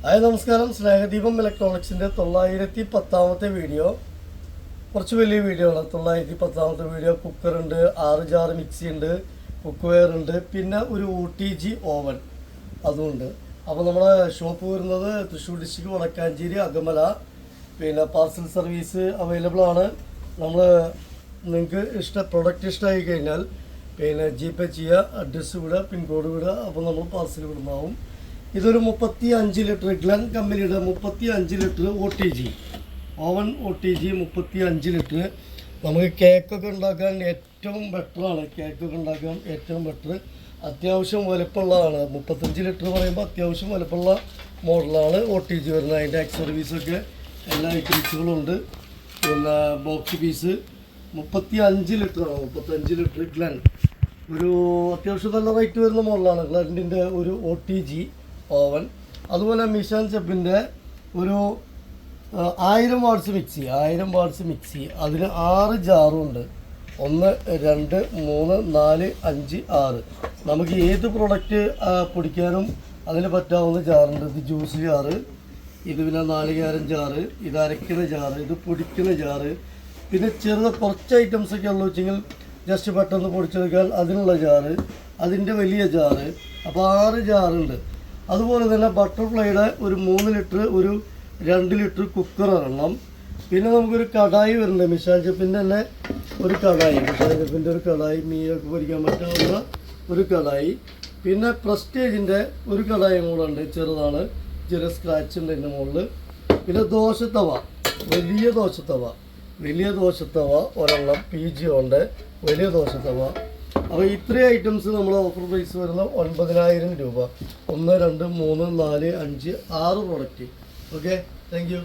Hi നമസ്കാരം. സ്നേഹദീപം ഇലക്ട്രോണിക്സിൻ്റെ 910ാമത്തെ video. കുറച്ച് വലിയ വീഡിയോ ആണ്. 910ാമത്തെ വീഡിയോ. കുക്കറുണ്ട്, 6 ജാർ മിക്സി ഉണ്ട്, കുക്ക് വെയർ ഉണ്ട്, പിന്നെ ഒരു OTG ഓവൻ അതുമുണ്ട്. അപ്പോൾ നമ്മുടെ ഷോപ്പ് വരുന്നത് തൃശ്ശൂർ ഡിസ്ട്രിക്ട് വടക്കാഞ്ചേരി അകമല. പിന്നെ പാർസൽ സർവീസ് അവൈലബിൾ ആണ്. നിങ്ങൾക്ക് പ്രൊഡക്റ്റ് ഇഷ്ടമായി കഴിഞ്ഞാൽ പിന്നെ GPay ചെയ്യുക, അഡ്രസ്സ് വിടുക, പിൻകോഡ് വിടുക. അപ്പോൾ നമ്മൾ പാർസൽ വിടുന്നതാവും. ഇതൊരു 35 ലിറ്റർ ഗ്ലൻ കമ്പനിയുടെ 35 litre OTG oven. OTG 35 litre. നമുക്ക് കേക്കൊക്കെ ഉണ്ടാക്കാൻ ഏറ്റവും ബെറ്ററാണ്. കേക്കൊക്കെ ഉണ്ടാക്കാൻ ഏറ്റവും ബെറ്റർ. അത്യാവശ്യം വലുപ്പമുള്ളതാണ്. 35 ലിറ്റർ പറയുമ്പോൾ അത്യാവശ്യം വലുപ്പമുള്ള മോഡലാണ് OTG വരുന്നത്. അതിൻ്റെ സർവീസൊക്കെ എല്ലാ ഐറ്റംസുകളും ഉണ്ട്. പിന്നെ ബോക്സ് പീസ് 35 ലിറ്ററാണ്. 35 ലിറ്റർ ഗ്ലൻ ഒരു അത്യാവശ്യം നല്ല റേറ്റ് വരുന്ന മോഡലാണ്. ഗ്ലൻറ്റിൻ്റെ ഒരു OTG ഓവൻ. അതുപോലെ മിഷാൻ ചെപ്പിൻ്റെ ഒരു 1000 വാട്ട്സ് മിക്സി. 1000 watts mixie. അതിന് 6 ജാറുണ്ട്. 1 2 3 4 5 6. നമുക്ക് ഏത് പ്രൊഡക്റ്റ് പൊടിക്കാനും അതിന് പറ്റാവുന്ന ജാറുണ്ട്. ഇത് ജ്യൂസ് ജാറ്, ഇത് പിന്നെ നാളികേരം ജാറ്, ഇത് അരയ്ക്കുന്ന ജാറ്, ഇത് പൊടിക്കുന്ന ജാറ്. പിന്നെ കുറച്ച് ഐറ്റംസൊക്കെ ഉള്ളു വെച്ചെങ്കിൽ ജസ്റ്റ് പെട്ടെന്ന് പൊടിച്ചെടുക്കാൻ അതിനുള്ള ജാറ്, അതിൻ്റെ വലിയ ജാറ്. അപ്പോൾ 6 ജാറുണ്ട്. അതുപോലെ തന്നെ ബട്ടർഫ്ലൈയുടെ ഒരു 3 ലിറ്റർ ഒരു 2 ലിറ്റർ കുക്കർ ഒരെണ്ണം. പിന്നെ നമുക്കൊരു കടായി വരുന്നുണ്ട്. മിഷാൻ ചെപ്പിൻ്റെ തന്നെ ഒരു കടായി. മിഷാൻ ചെപ്പിൻ്റെ ഒരു കടായി, മീനൊക്കെ പൊരിക്കാൻ പറ്റാവുന്ന ഒരു കടായി. പിന്നെ പ്രസ്റ്റേജിൻ്റെ ഒരു കടായും കൂടെ ഉണ്ട്. ചെറുതാണ്, ചെറിയ സ്ക്രാച്ച് ഉണ്ട് അതിൻ്റെ മുകളിൽ. പിന്നെ ദോശത്തവ, വലിയ ദോശത്തവ ഒരെണ്ണം. PG ഉണ്ട് വലിയ ദോശത്തവ. അപ്പോൾ ഇത്രയും ഐറ്റംസ് നമ്മൾ ഓഫർ പ്രൈസ് വരുന്ന 9000 രൂപ. 1 2 3 4 5 6 പ്രൊഡക്റ്റ്. Okay, thank you.